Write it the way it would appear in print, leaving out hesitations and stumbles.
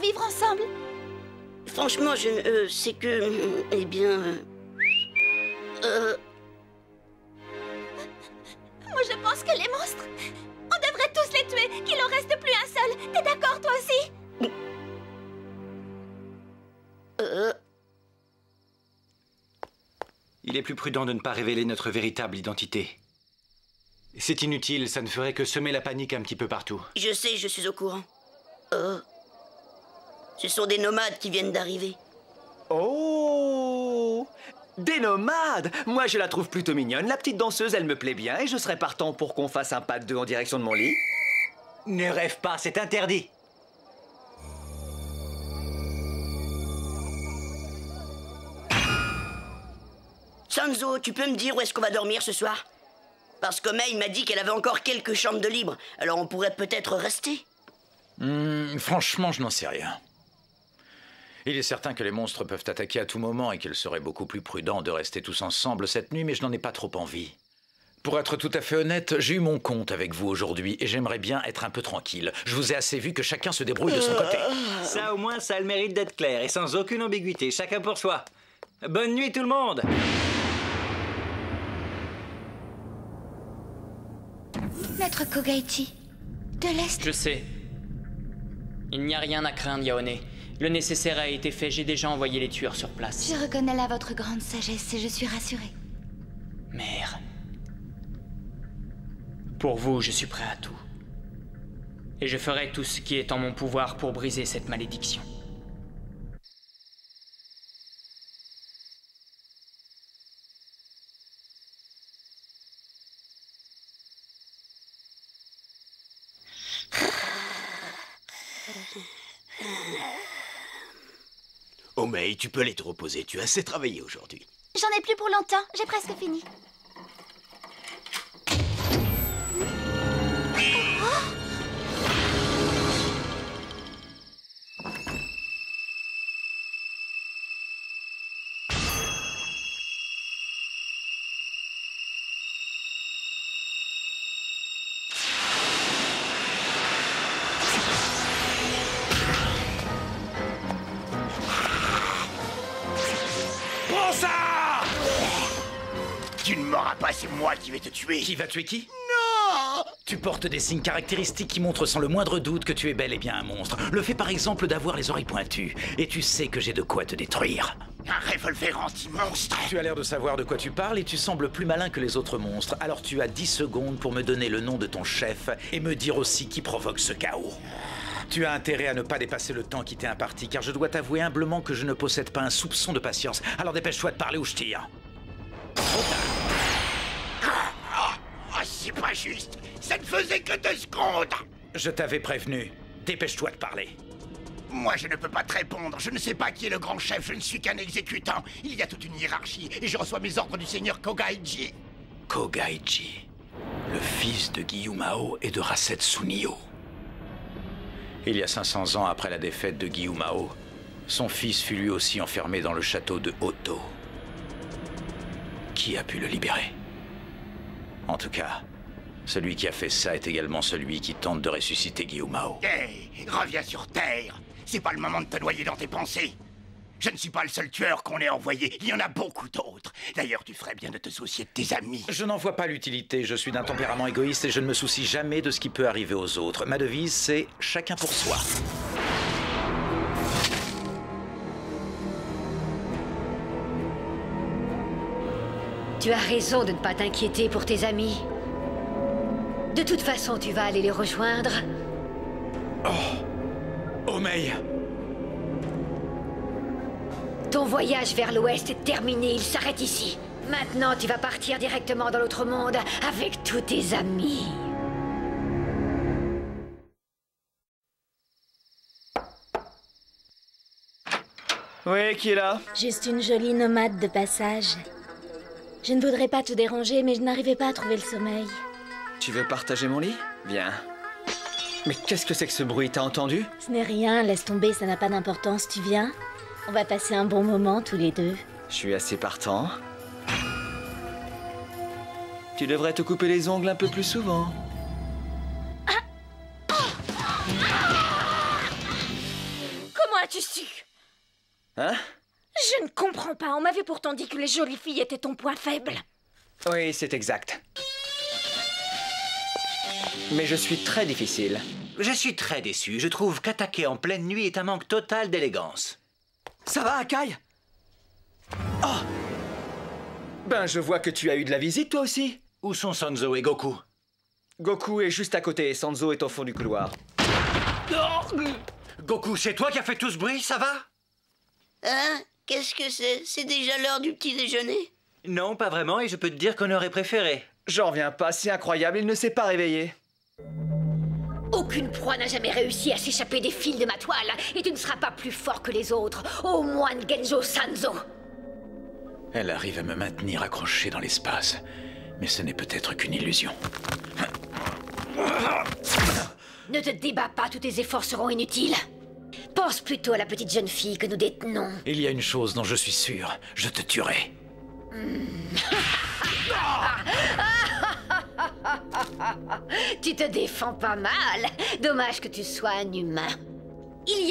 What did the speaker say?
vivre ensemble? Franchement, c'est que... eh bien... Moi, je pense que les monstres, on devrait tous les tuer, qu'il en reste plus un seul. T'es d'accord, toi aussi? Il est plus prudent de ne pas révéler notre véritable identité. C'est inutile, ça ne ferait que semer la panique un petit peu partout. Je sais, je suis au courant. Ce sont des nomades qui viennent d'arriver. Oh! Des nomades! Moi, je la trouve plutôt mignonne. La petite danseuse, elle me plaît bien et je serais partant pour qu'on fasse un pas de deux en direction de mon lit. Ne rêve pas, c'est interdit. Sanzo, tu peux me dire où est-ce qu'on va dormir ce soir? Parce que Mei m'a dit qu'elle avait encore quelques chambres de libre. Alors on pourrait peut-être rester. Franchement, je n'en sais rien. Il est certain que les monstres peuvent attaquer à tout moment et qu'il serait beaucoup plus prudent de rester tous ensemble cette nuit, mais je n'en ai pas trop envie. Pour être tout à fait honnête, j'ai eu mon compte avec vous aujourd'hui et j'aimerais bien être un peu tranquille. Je vous ai assez vu que chacun se débrouille de son côté. Ça, au moins, ça a le mérite d'être clair et sans aucune ambiguïté. Chacun pour soi. Bonne nuit, tout le monde! Maître Kogaichi, de l'Est. Je sais. Il n'y a rien à craindre, Yaone. Le nécessaire a été fait, j'ai déjà envoyé les tueurs sur place. Je reconnais là votre grande sagesse et je suis rassurée. Mère. Pour vous, je suis prêt à tout. Et je ferai tout ce qui est en mon pouvoir pour briser cette malédiction. Oh Mei, tu peux aller te reposer, tu as assez travaillé aujourd'hui. J'en ai plus pour longtemps, j'ai presque fini. Prends ça! Tu ne m'auras pas, c'est moi qui vais te tuer. Qui va tuer qui? Non! Tu portes des signes caractéristiques qui montrent sans le moindre doute que tu es bel et bien un monstre. Le fait par exemple d'avoir les oreilles pointues. Et tu sais que j'ai de quoi te détruire. Un revolver anti-monstre. Tu as l'air de savoir de quoi tu parles et tu sembles plus malin que les autres monstres. Alors tu as 10 secondes pour me donner le nom de ton chef et me dire aussi qui provoque ce chaos. Tu as intérêt à ne pas dépasser le temps qui t'est imparti, car je dois t'avouer humblement que je ne possède pas un soupçon de patience. Alors dépêche-toi de parler ou je tire. C'est pas juste. Ça ne faisait que 2 secondes. Je t'avais prévenu. Dépêche-toi de parler. Moi, je ne peux pas te répondre. Je ne sais pas qui est le grand chef. Je ne suis qu'un exécutant. Il y a toute une hiérarchie et je reçois mes ordres du seigneur Kogaichi. Kogaichi, le fils de Gyumao et de Raset Sunio. Il y a 500 ans après la défaite de Gyumao, son fils fut lui aussi enfermé dans le château de Hoto. Qui a pu le libérer? En tout cas, celui qui a fait ça est également celui qui tente de ressusciter Gyumao. Hey, reviens sur Terre. C'est pas le moment de te noyer dans tes pensées. Je ne suis pas le seul tueur qu'on ait envoyé. Il y en a beaucoup d'autres. D'ailleurs, tu ferais bien de te soucier de tes amis. Je n'en vois pas l'utilité. Je suis d'un tempérament égoïste et je ne me soucie jamais de ce qui peut arriver aux autres. Ma devise, c'est chacun pour soi. Tu as raison de ne pas t'inquiéter pour tes amis. De toute façon, tu vas aller les rejoindre. Oh, Mei! Ton voyage vers l'ouest est terminé, il s'arrête ici. Maintenant, tu vas partir directement dans l'autre monde avec tous tes amis. Oui, qui est là? Juste une jolie nomade de passage. Je ne voudrais pas te déranger, mais je n'arrivais pas à trouver le sommeil. Tu veux partager mon lit? Viens. Mais qu'est-ce que c'est que ce bruit? T'as entendu? Ce n'est rien, laisse tomber, ça n'a pas d'importance, tu viens? On va passer un bon moment tous les deux. Je suis assez partant. Tu devrais te couper les ongles un peu plus souvent. as-tu su? Hein? Je ne comprends pas. On m'avait pourtant dit que les jolies filles étaient ton point faible. Oui, c'est exact. Mais je suis très difficile. Je suis très déçu. Je trouve qu'attaquer en pleine nuit est un manque total d'élégance. Ça va, Akai? Oh! Ben, je vois que tu as eu de la visite, toi aussi. Où sont Sanzo et Goku? Goku est juste à côté et Sanzo est au fond du couloir. Goku, c'est toi qui as fait tout ce bruit, ça va? Hein? Qu'est-ce que c'est? C'est déjà l'heure du petit déjeuner? Non, pas vraiment, et je peux te dire qu'on aurait préféré. J'en reviens pas, c'est incroyable, il ne s'est pas réveillé. Aucune proie n'a jamais réussi à s'échapper des fils de ma toile, et tu ne seras pas plus fort que les autres, ô moine Genjo Sanzo. Elle arrive à me maintenir accroché dans l'espace. Mais ce n'est peut-être qu'une illusion. Ne te débats pas, tous tes efforts seront inutiles. Pense plutôt à la petite jeune fille que nous détenons. Il y a une chose dont je suis sûr, je te tuerai. Tu te défends pas mal. Dommage que tu sois un humain. Il y a